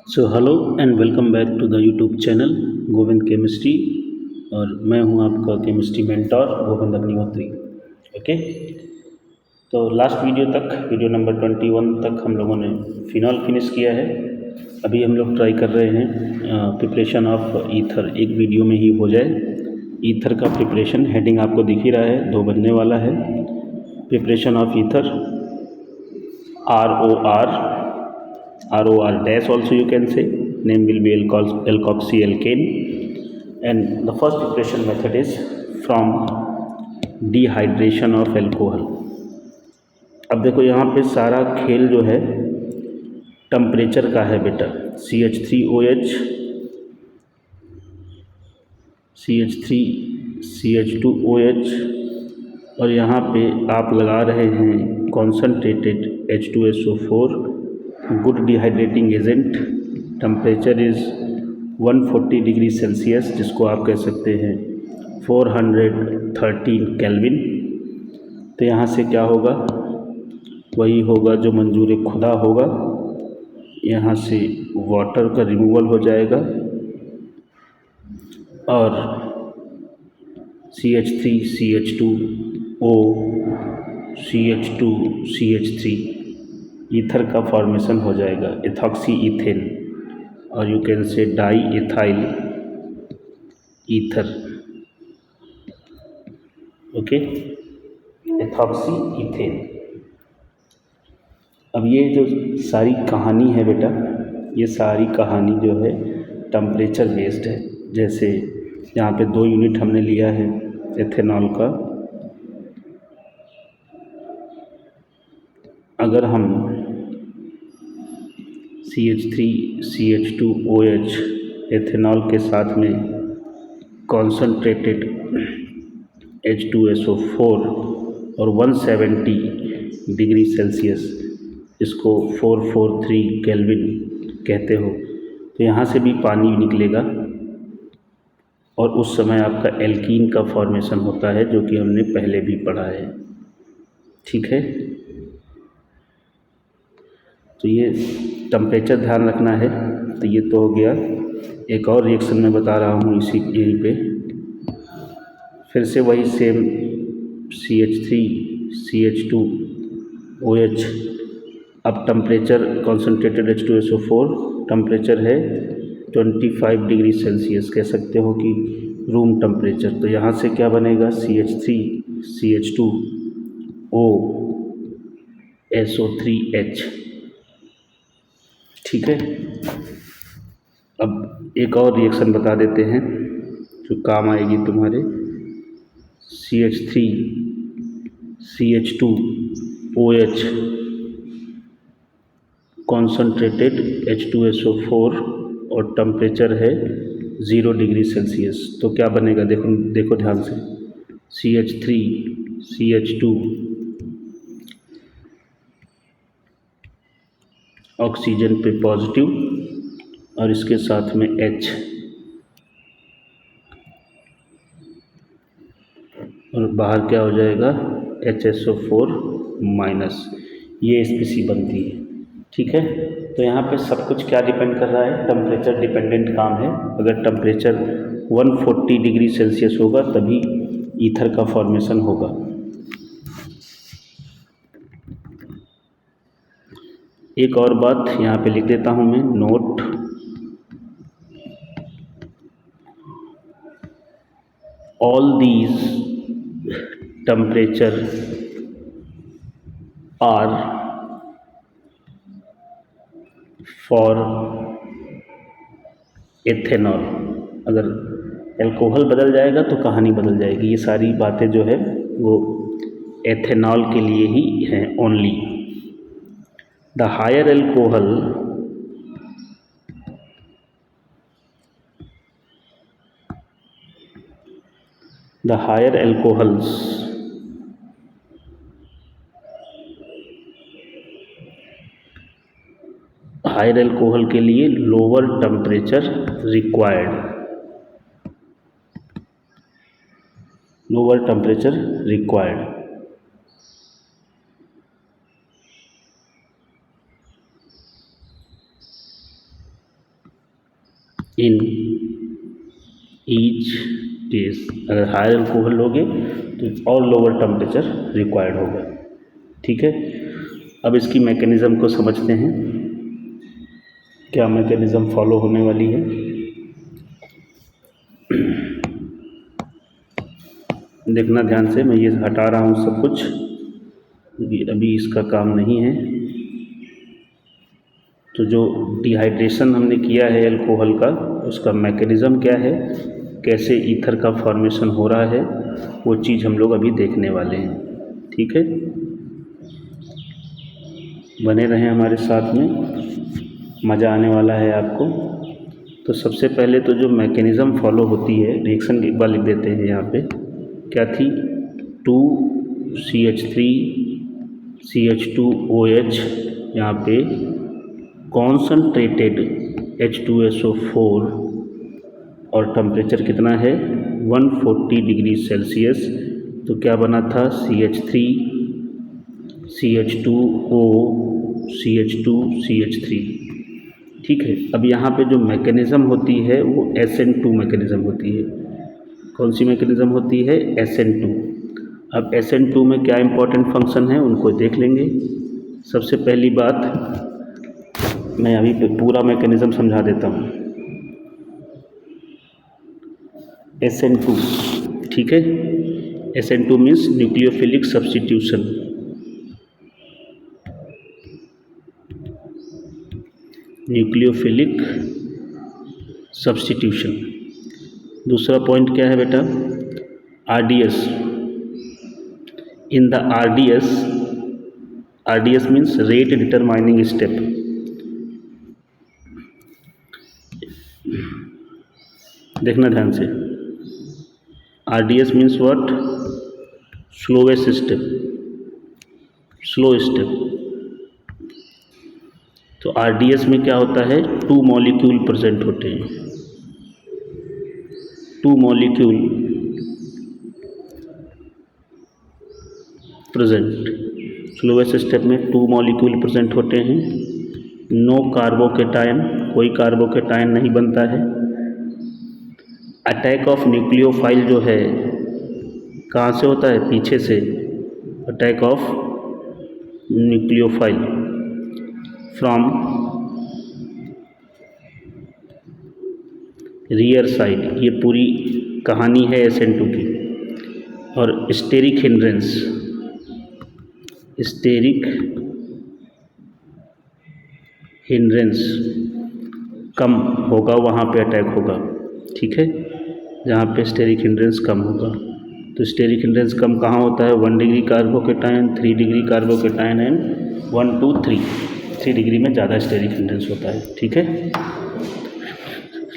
So hello and welcome back to the YouTube channel Govind chemistry. और मैं हूं आपका chemistry mentor Govind Agnihotri. Okay, तो लास्ट वीडियो तक, वीडियो नंबर 21 तक हम लोगों ने फिनॉल फिनिश किया है। अभी हम लोग ट्राई कर रहे हैं प्रिपरेशन ऑफ ईथर, एक वीडियो में ही हो जाए। ईथर का प्रिपरेशन हेडिंग आपको दिख ही रहा है, 2 बनने वाला है। Preparation of ether, ROR dash also you can say, name will be alkoxyalkane, and the first preparation method is from dehydration of alcohol। अब देखो यहाँ पे सारा खेल जो है टेम्परेचर का है बेटा। CH3OH, CH3, CH2OH, और यहाँ पे आप लगा रहे हैं concentrated H2SO4, good dehydrating agent. Temperature is 140 degree Celsius, जिसको आप कह सकते हैं 413 केल्विन। तो यहाँ से क्या होगा, वही होगा जो मंजूर खुदा होगा। यहाँ से वाटर का रिमूवल हो जाएगा और CH3, CH2O, CH2, CH3 ether का फॉर्मेशन हो जाएगा, एथॉक्सी ईथेन, और you can say diethyl ether. Okay, ethoxy ethane. अब ये जो सारी कहानी है बेटा, ये सारी कहानी जो है टेम्परेचर बेस्ड है। जैसे यहाँ पे 2 यूनिट हमने लिया है एथेनॉल का। अगर हम CH3, CH2OH एथेनॉल के साथ में कॉन्सनट्रेटेड H2SO4 और 170 डिग्री सेल्सियस, इसको 443 केल्विन कहते हो, तो यहाँ से भी पानी निकलेगा और उस समय आपका एल्कीन का फॉर्मेशन होता है, जो कि हमने पहले भी पढ़ा है। ठीक है, तो ये टेम्परेचर ध्यान रखना है। तो ये तो हो गया। एक और रिएक्शन मैं बता रहा हूँ इसी यहीं पे, फिर से वही सेम CH3, CH2OH। अब टेम्परेचर कॉन्सनट्रेटेड H2SO4 टेम्परेचर है 25 डिग्री सेल्सियस, कह सकते हो कि रूम टेम्परेचर। तो यहाँ से क्या बनेगा, CH3, CH2O, SO3H। ठीक है, अब एक और रिएक्शन बता देते हैं जो काम आएगी तुम्हारे। CH3, CH2OH कॉन्सनट्रेटेड H2SO4 और टेम्परेचर है 0 डिग्री सेल्सियस। तो क्या बनेगा, देखो देखो ध्यान से। CH3, CH2 ऑक्सीजन पे पॉजिटिव और इसके साथ में H, और बाहर क्या हो जाएगा, HSO4 माइनस। ये स्पीसी बनती है। ठीक है, तो यहाँ पे सब कुछ क्या डिपेंड कर रहा है, टेम्परेचर डिपेंडेंट काम है। अगर टेम्परेचर 140 डिग्री सेल्सियस होगा तभी ईथर का फॉर्मेशन होगा। एक और बात यहाँ पे लिख देता हूँ मैं, note. All these temperature are for ethanol. अगर एल्कोहल बदल जाएगा तो कहानी बदल जाएगी। ये सारी बातें जो है वो एथेनॉल के लिए ही हैं only. The higher alcohol the higher alcohols higher alcohol के लिए lower temperature required, lower temperature required. In each case. अगर हायर अल्कोहल लोगे तो और लोअर टेम्परेचर रिक्वायर्ड होगा। ठीक है, अब इसकी मैकेनिज़्म को समझते हैं, क्या मैकेनिज़्म फॉलो होने वाली है। देखना ध्यान से, मैं ये हटा रहा हूँ सब कुछ, अभी इसका काम नहीं है। तो जो डिहाइड्रेशन हमने किया है अल्कोहल का, उसका मैकेनिज़्म क्या है, कैसे ईथर का फॉर्मेशन हो रहा है, वो चीज़ हम लोग अभी देखने वाले हैं। ठीक है, बने रहें हमारे साथ में, मज़ा आने वाला है आपको। तो सबसे पहले तो जो मैकेनिज़्म फॉलो होती है, रिएक्शन एक बार लिख देते हैं यहाँ पे, क्या थी, 2CH3 CH2OH, यहाँ पे कॉन्सनट्रेटेड H2SO4 और टेम्परेचर कितना है 140 डिग्री सेल्सियस। तो क्या बना था, CH3 CH2O CH2 CH3। ठीक है, अब यहाँ पे जो मैकेनिज़्म होती है वो SN2 मैकेनिज़्म होती है। कौन सी मैकेनिज़्म होती है, SN2। अब SN2 में क्या इंपॉर्टेंट फंक्शन है उनको देख लेंगे। सबसे पहली बात, मैं अभी पूरा मैकेनिज़्म समझा देता हूँ। SN2, ठीक है, SN2 means nucleophilic substitution. Nucleophilic substitution. दूसरा पॉइंट क्या है बेटा, RDS। In the RDS means rate determining step. देखना ध्यान से, RDS means what, slowest step, slow step. तो RDS में क्या होता है, 2 मॉलिक्यूल प्रेजेंट होते हैं, 2 मॉलिक्यूल प्रेजेंट। स्लोवेस्ट स्टेप में 2 मॉलिक्यूल प्रेजेंट होते हैं। नो कार्बोकेटायन, कोई कार्बोकेटायन नहीं बनता है। अटैक ऑफ न्यूक्लियोफाइल जो है कहाँ से होता है, पीछे से। Attack of nucleophile from rear side. ये पूरी कहानी है SN2 की। और स्टेरिक हिंड्रेंस, स्टेरिक हिंड्रेंस कम होगा, वहाँ पे अटैक होगा। ठीक है, जहाँ पे स्टेरिक हिंड्रेंस कम होगा। तो स्टेरिक हिंड्रेंस कम कहाँ होता है, 1 degree carbocation, 3 degree carbocation and 1 2 3, 3 degree में ज़्यादा स्टेरिक हिंड्रेंस होता है। ठीक है,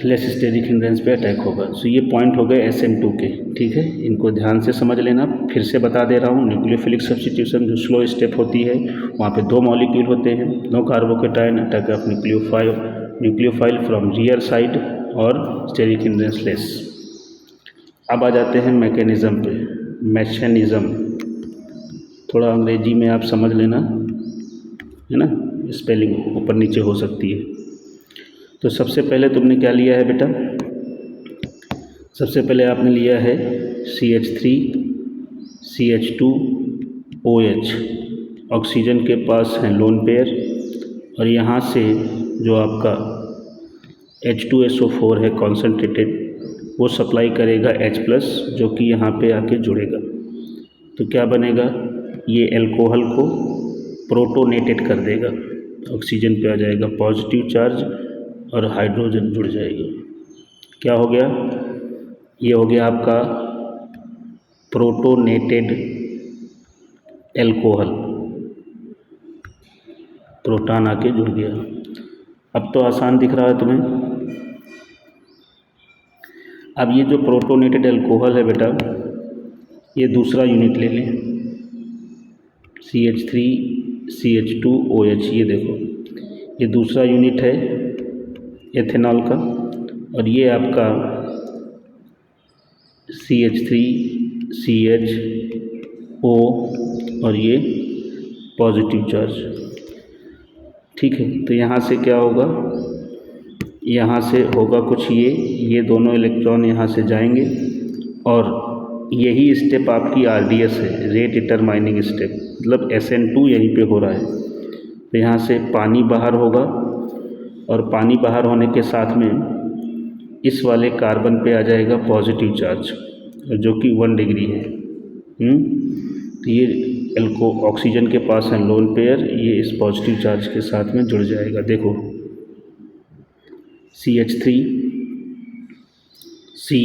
लेस स्टेरिक हिंड्रेंस पे अटैक होगा। सो ये पॉइंट हो गए SN2 के। ठीक है, इनको ध्यान से समझ लेना। फिर से बता दे रहा हूँ, न्यूक्लियोफिलिक सब्स्टिट्यूशन जो स्लो स्टेप होती है, वहाँ पे 2 मॉलिक्यूल होते हैं, no carbocation, attack of nucleophile from rear side और स्टेरिक हिंड्रेंस लेस। अब आ जाते हैं मैकेनिज़्म पे, मैकेनिज़्म। थोड़ा अंग्रेजी में आप समझ लेना, है ना, स्पेलिंग ऊपर नीचे हो सकती है। तो सबसे पहले तुमने क्या लिया है बेटा, सबसे पहले आपने लिया है CH3 CH2OH। ऑक्सीजन के पास है लोन पेयर, और यहाँ से जो आपका H2SO4 है कॉन्सनट्रेटेड, वो सप्लाई करेगा H+, जो कि यहाँ पे आके जुड़ेगा। तो क्या बनेगा, ये अल्कोहल को प्रोटोनेटेड कर देगा, ऑक्सीजन पे आ जाएगा पॉजिटिव चार्ज और हाइड्रोजन जुड़ जाएगी। क्या हो गया, ये हो गया आपका प्रोटोनेटेड अल्कोहल, प्रोटॉन आके जुड़ गया। अब तो आसान दिख रहा है तुम्हें। अब ये जो प्रोटोनेटेड अल्कोहल है बेटा, ये दूसरा यूनिट ले लें, CH3 CH2OH। ये देखो, ये दूसरा यूनिट है एथेनॉल का, और ये आपका CH3 CHO और ये पॉजिटिव चार्ज। ठीक है, तो यहाँ से क्या होगा, यहाँ से होगा कुछ ये दोनों इलेक्ट्रॉन यहाँ से जाएंगे और यही स्टेप आपकी RDS है, रेट डिटरमाइनिंग स्टेप, मतलब SN2 यहीं पे हो रहा है। तो यहाँ से पानी बाहर होगा और पानी बाहर होने के साथ में इस वाले कार्बन पे आ जाएगा पॉजिटिव चार्ज, जो कि 1 डिग्री है। तो ये एल्को ऑक्सीजन के पास है लोन पेयर, ये इस पॉजिटिव चार्ज के साथ में जुड़ जाएगा। देखो CH3 C,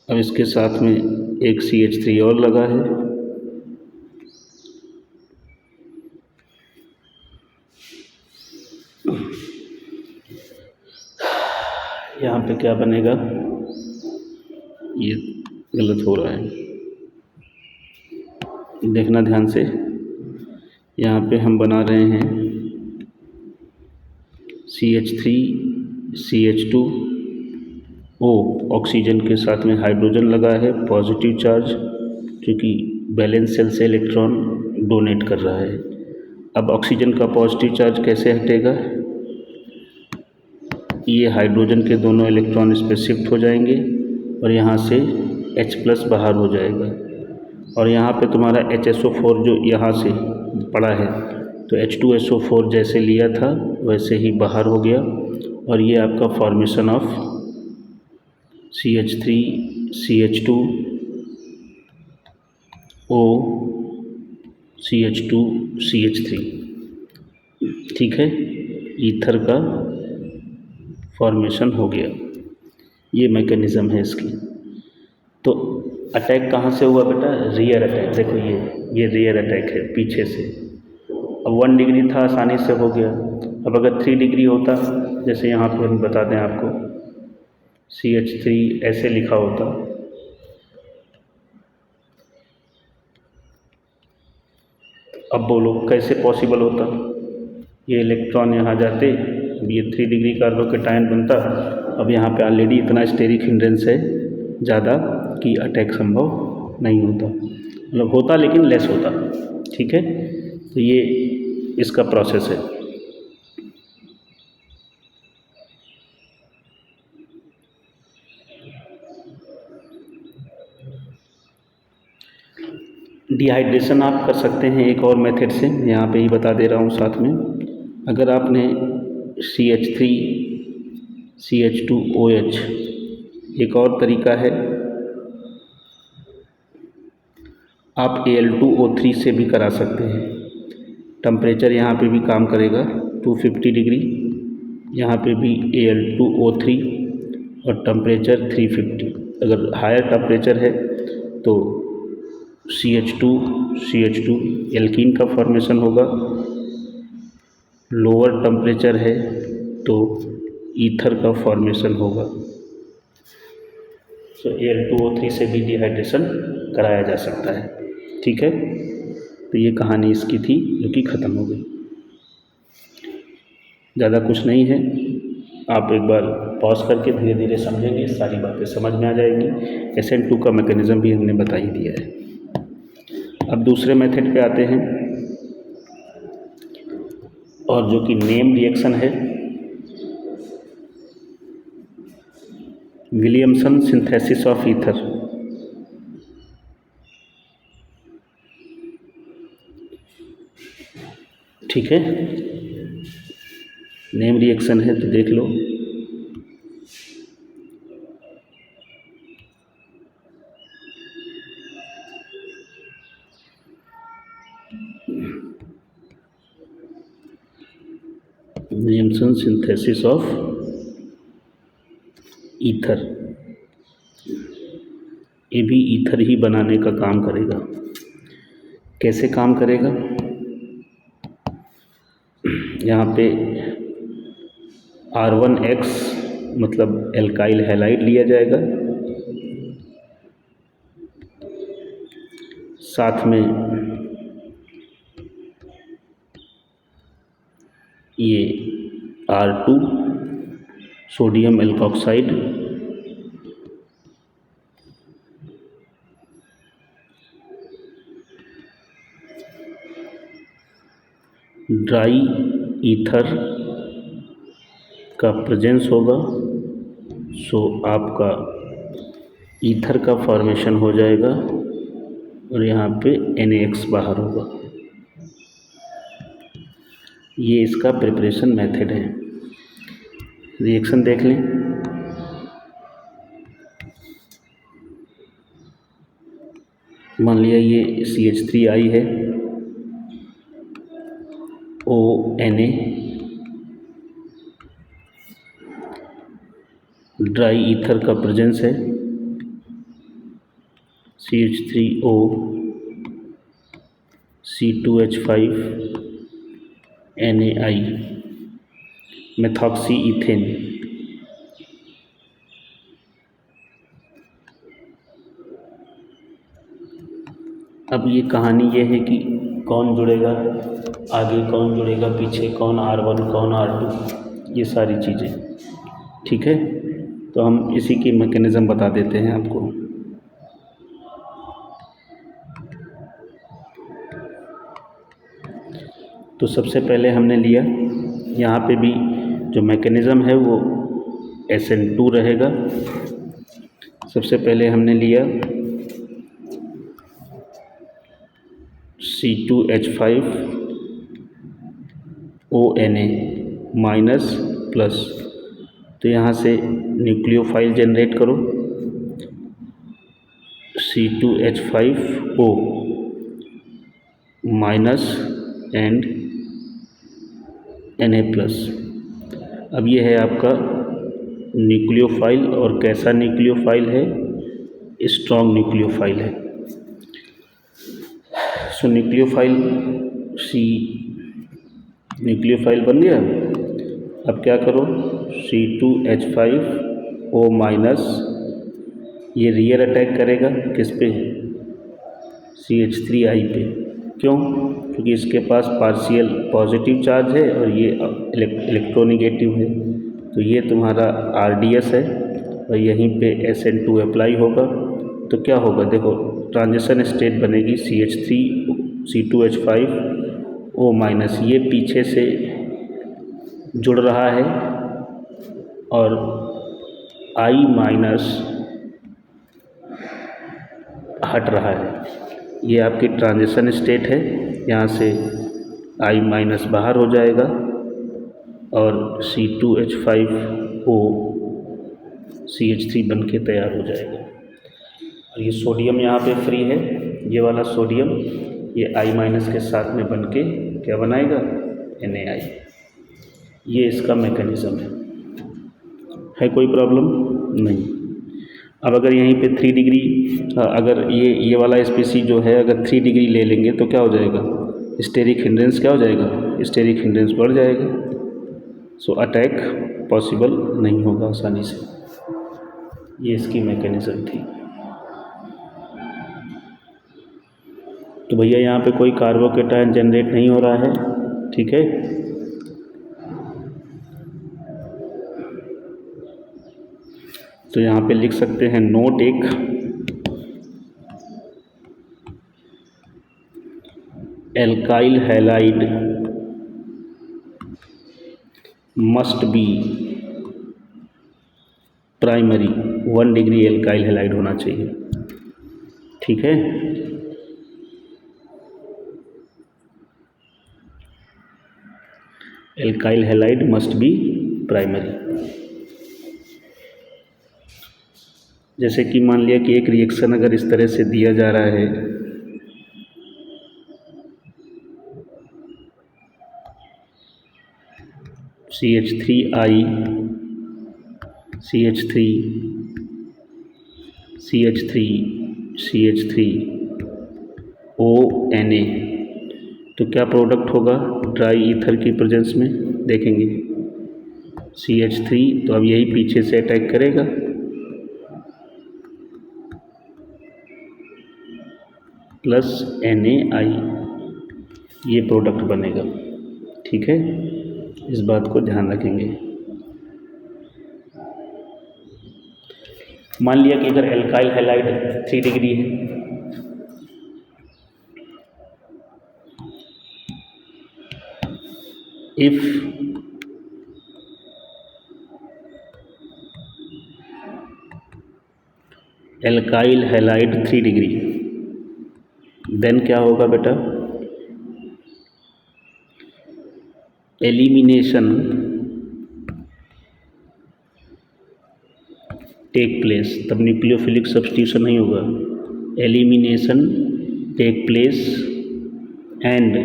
अब इसके साथ में एक CH3 और लगा है। यहाँ पे क्या बनेगा, ये गलत हो रहा है, देखना ध्यान से। यहाँ पे हम बना रहे हैं CH3 CH2 O, ऑक्सीजन के साथ में हाइड्रोजन लगा है पॉजिटिव चार्ज, क्योंकि बैलेंस सेल से इलेक्ट्रॉन डोनेट कर रहा है। अब ऑक्सीजन का पॉजिटिव चार्ज कैसे हटेगा, ये हाइड्रोजन के दोनों इलेक्ट्रॉन इस पर शिफ्ट हो जाएंगे और यहाँ से H+ बाहर हो जाएगा और यहाँ पे तुम्हारा HSO4 जो यहाँ से पड़ा है, तो H2SO4 जैसे लिया था वैसे ही बाहर हो गया और ये आपका formation of CH3 CH2 O CH2 CH3, ठीक है, ईथर का फॉर्मेशन हो गया। ये मैकेनिज़्म है इसकी। तो अटैक कहाँ से हुआ बेटा, रियर अटैक। देखो ये रियर अटैक है पीछे से। अब 1 डिग्री था, आसानी से हो गया। अब अगर 3 डिग्री होता, जैसे यहाँ पे हम बता दें आपको, CH3 ऐसे लिखा होता, अब बोलो कैसे पॉसिबल होता, ये इलेक्ट्रॉन यहाँ जाते, अब ये 3 डिग्री कार्बोकेटायन बनता। अब यहाँ पे ऑलरेडी इतना स्टेरिक हिंड्रेंस है ज़्यादा कि अटैक संभव नहीं होता, मतलब होता लेकिन लेस होता, ठीक है। तो ये इसका प्रोसेस है। डिहाइड्रेशन आप कर सकते हैं एक और मेथड से, यहाँ पे ही बता दे रहा हूँ साथ में। अगर आपने CH3 CH2OH, एक और तरीका है, आप Al2O3 से भी करा सकते हैं। टेम्परेचर यहाँ पे भी काम करेगा 250 डिग्री, यहाँ पे भी Al2O3 और टेम्परेचर 350। अगर हायर टेम्परेचर है तो CH2 एल्कीन का फॉर्मेशन होगा, लोअर टेम्परेचर है तो ईथर का फॉर्मेशन होगा। तो Al2O3 से भी डिहाइड्रेशन कराया जा सकता है, ठीक है। तो ये कहानी इसकी थी जो कि ख़त्म हो गई, ज़्यादा कुछ नहीं है। आप एक बार पॉज करके धीरे धीरे समझेंगे, सारी बातें समझ में आ जाएंगी। SN2 का मैकेनिज़्म भी हमने बता ही दिया है। अब दूसरे मेथड पे आते हैं, और जो कि नेम रिएक्शन है, विलियमसन सिंथेसिस ऑफ ईथर। ठीक है, नेम रिएक्शन है तो देख लो। विलियमसन सिंथेसिस ऑफ ईथर, ये भी ईथर ही बनाने का काम करेगा। कैसे काम करेगा, यहाँ पे R1X मतलब एल्काइल हैलाइड लिया जाएगा, साथ में ये R2 sodium alkoxide, dry ether का प्रेजेंस होगा, सो आपका ईथर का फॉर्मेशन हो जाएगा और यहाँ पे NaX बाहर होगा। ये इसका प्रिपरेशन मेथड है। रिएक्शन देख लें। मान लिया ये CH3 है, ONa ड्राई ईथर का प्रेजेंस है, CH3O C2H5 NaI methoxy ethane. अब ये कहानी ये है कि कौन जुड़ेगा आगे, कौन जुड़ेगा पीछे, कौन R1 कौन R2, ये सारी चीज़ें। ठीक है, तो हम इसी की मैकेनिज़्म बता देते हैं आपको। तो सबसे पहले हमने लिया, यहाँ पे भी जो मैकेनिज़्म है वो SN2 रहेगा। सबसे पहले हमने लिया C2H5 ONa माइनस प्लस, तो यहाँ से न्यूक्लियोफाइल जनरेट करो, C2H5O minus and Na plus. अब ये है आपका न्यूक्लियोफाइल, और कैसा न्यूक्लियोफाइल है? स्ट्रॉन्ग न्यूक्लियोफाइल है। सो न्यूक्लियोफाइल बन गया। अब क्या करो, C2H5O माइनस, ये रियर अटैक करेगा किस पे? CH3I पे। क्यों? क्योंकि इसके पास पार्शियल पॉजिटिव चार्ज है और ये इलेक्ट्रोनिगेटिव है, तो ये तुम्हारा RDS है और यहीं पे SN2 अप्लाई होगा। तो क्या होगा? देखो, ट्रांजिशन स्टेट बनेगी C2H5O माइनस, ये पीछे से जुड़ रहा है और I माइनस हट रहा है। ये आपकी ट्रांजिशन स्टेट है, यहाँ से I माइनस बाहर हो जाएगा और C2H5O CH3 बन के तैयार हो जाएगा। और ये सोडियम यहाँ पे फ्री है, ये वाला सोडियम ये I माइनस के साथ में बन के क्या बनाएगा? NaI। ये इसका मैकेनिज़्म है कोई प्रॉब्लम नहीं। अब अगर यहीं पे 3 डिग्री, अगर ये वाला स्पीसी जो है अगर 3 डिग्री ले लेंगे तो क्या हो जाएगा? स्टेरिक हिंड्रेंस क्या हो जाएगा? स्टेरिक हिंड्रेंस बढ़ जाएगा। सो अटैक पॉसिबल नहीं होगा आसानी से। ये इसकी मैकेनिज़्म थी। तो भैया यहाँ पे कोई कार्बोकेटायन जनरेट नहीं हो रहा है, ठीक है। तो यहाँ पे लिख सकते हैं नोट एक, alkyl halide must be primary, 1 degree alkyl halide होना चाहिए, ठीक है। Alkyl halide must be primary. जैसे कि मान लिया कि एक रिएक्शन अगर इस तरह से दिया जा रहा है, CH3I CH3 CH3 CH3 ONa, तो क्या प्रोडक्ट होगा ड्राई ईथर की प्रेजेंस में? देखेंगे CH3, तो अब यही पीछे से अटैक करेगा, प्लस NaI, ये प्रोडक्ट बनेगा, ठीक है। इस बात को ध्यान रखेंगे। मान लिया कि अगर एल्काइल हैलाइड 3 डिग्री है, if alkyl halide 3 degree, then क्या होगा बेटा, एलिमिनेशन टेक प्लेस, तब न्यूक्लियोफिलिक सब्स्टिट्यूशन नहीं होगा, elimination take place and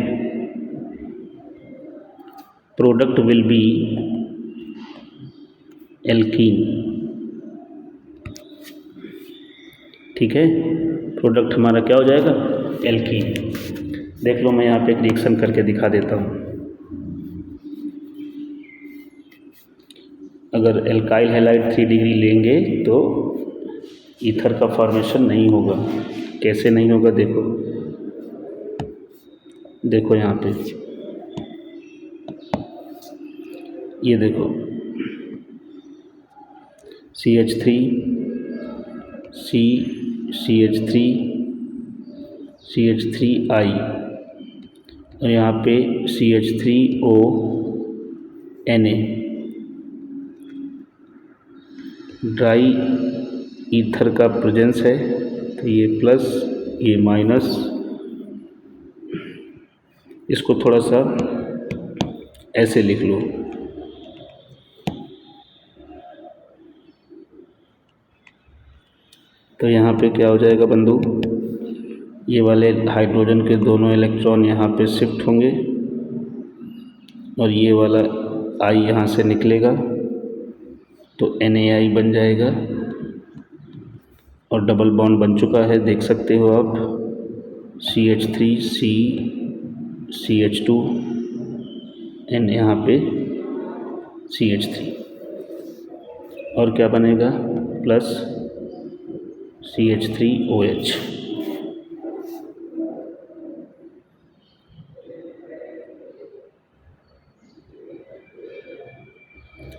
product will be alkene. ठीक है, प्रोडक्ट हमारा क्या हो जाएगा, एल्कीन। देख लो, मैं यहाँ पे एक रिएक्शन करके दिखा देता हूँ। अगर एल्काइल हैलाइड 3 डिग्री लेंगे तो ईथर का फॉर्मेशन नहीं होगा। कैसे नहीं होगा, देखो देखो यहाँ पे, ये देखो CH3 CH3 CH3I और यहाँ पे CH3O Na, ड्राई ईथर का प्रेजेंस है, तो ये प्लस ये माइनस, इसको थोड़ा सा ऐसे लिख लो, तो यहाँ पे क्या हो जाएगा बंधु, ये वाले हाइड्रोजन के दोनों इलेक्ट्रॉन यहाँ पे शिफ्ट होंगे और ये वाला I यहाँ से निकलेगा तो NaI बन जाएगा और डबल बॉन्ड बन चुका है, देख सकते हो आप, CH3 CH2 एंड यहाँ पे CH3, और क्या बनेगा, प्लस CH3OH।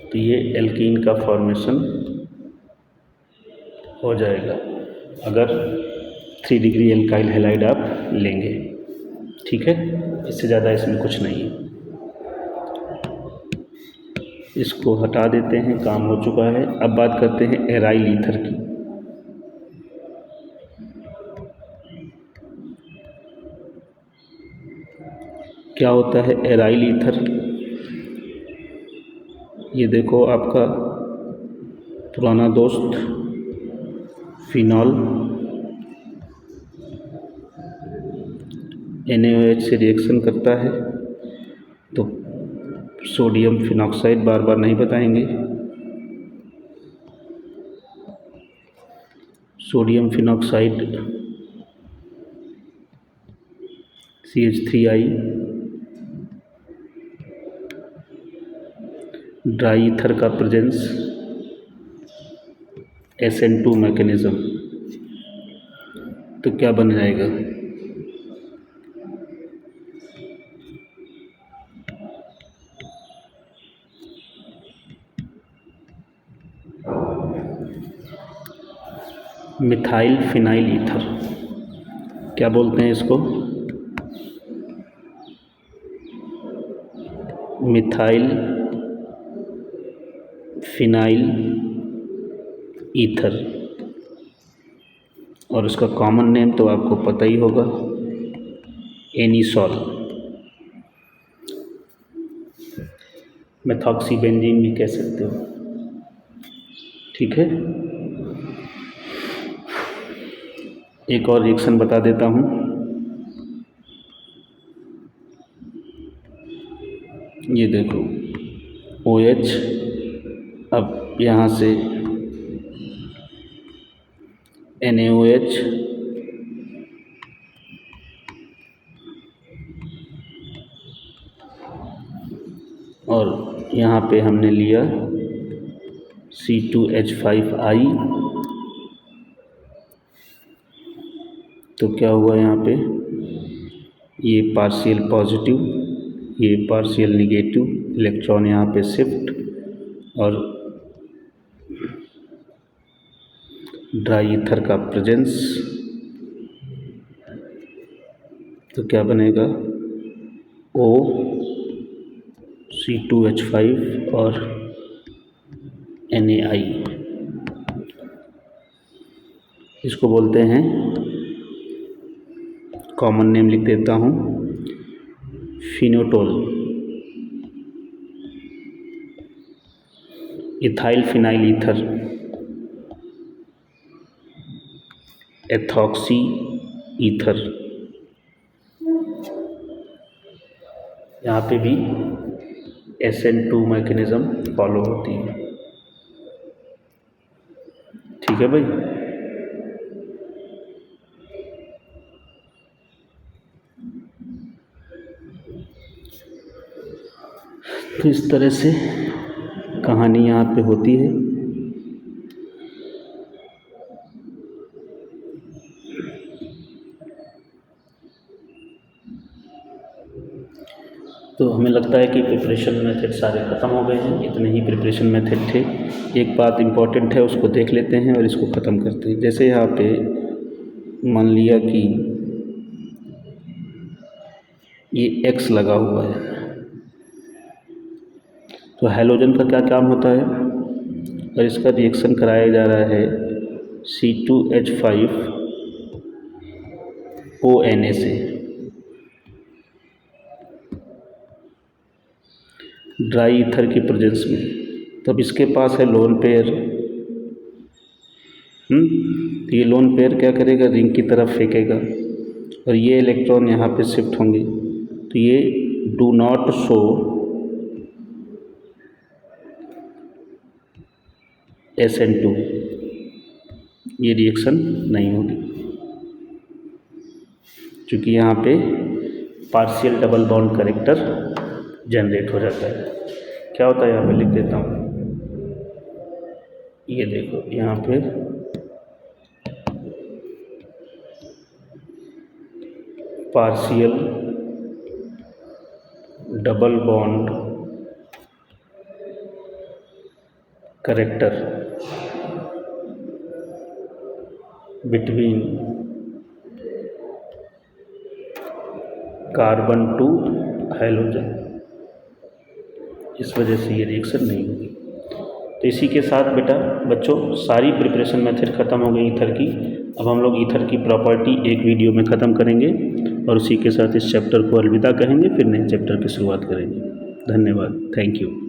तो ये एल्कीन का फॉर्मेशन हो जाएगा अगर 3 डिग्री एल्काइल हैलाइड आप लेंगे। ठीक है, इससे ज़्यादा इसमें कुछ नहीं है। इसको हटा देते हैं, काम हो चुका है। अब बात करते हैं एराइल ईथर की। क्या होता है एराइल ईथर, ये देखो आपका पुराना दोस्त फिनॉल NaOH से रिएक्शन करता है तो सोडियम फिनॉक्साइड, बार बार नहीं बताएंगे, sodium phenoxide CH3I, dry ether का प्रेजेंस, SN2 मैकेनिज्म, तो क्या बन जाएगा, मिथाइल फिनाइल ईथर। क्या बोलते हैं इसको, मिथाइल फिनाइल ईथर, और इसका कॉमन नेम तो आपको पता ही होगा, एनीसॉल। मेथॉक्सीबेंजीन भी कह सकते हो। ठीक है, एक और रिएक्शन बता देता हूँ। ये देखो OH, अब यहाँ से NaOH और यहाँ पे हमने लिया C2H5I, तो क्या हुआ यहाँ पे, ये पार्शियल पॉजिटिव, ये पार्शियल निगेटिव, इलेक्ट्रॉन यहाँ पे शिफ्ट और ड्राई ईथर का प्रेजेंस, तो क्या बनेगा, O C2H5 और NaI। इसको बोलते हैं, कॉमन नेम लिख देता हूँ, phenetole, ethyl phenyl ether, ethoxy ether. यहाँ पे भी SN2 मैकेनिज़्म फॉलो होती है। ठीक है भाई। तो इस तरह से कहानी यहाँ पे होती है। तो हमें लगता है कि प्रिपरेशन मेथड सारे ख़त्म हो गए हैं, इतने ही प्रिपरेशन मेथड थे। एक बात इम्पॉर्टेंट है, उसको देख लेते हैं और इसको ख़त्म करते हैं। जैसे यहाँ पे मान लिया कि ये X लगा हुआ है, तो हैलोजन का क्या काम होता है, और इसका रिएक्शन कराया जा रहा है C2H5ONa से, ड्राई ईथर की प्रेजेंस में। तब इसके पास है लोन पेयर, तो ये लोन पेयर क्या करेगा, रिंग की तरफ फेंकेगा और ये इलेक्ट्रॉन यहाँ पे शिफ्ट होंगे। तो ये डू नॉट शो SN2, ये रिएक्शन नहीं होगी, क्योंकि यहाँ पे partial double bond character generate हो जाता है। क्या होता है, यहाँ पे लिख देता हूँ, ये देखो यहाँ पे partial double bond character between carbon to hydrogen, इस वजह से ये रिएक्शन नहीं होगी। तो इसी के साथ बेटा बच्चों सारी प्रिपरेशन मेथड ख़त्म हो गई ईथर की। अब हम लोग ईथर की प्रॉपर्टी एक वीडियो में ख़त्म करेंगे और उसी के साथ इस चैप्टर को अलविदा कहेंगे, फिर नए चैप्टर की शुरुआत करेंगे। धन्यवाद, थैंक यू।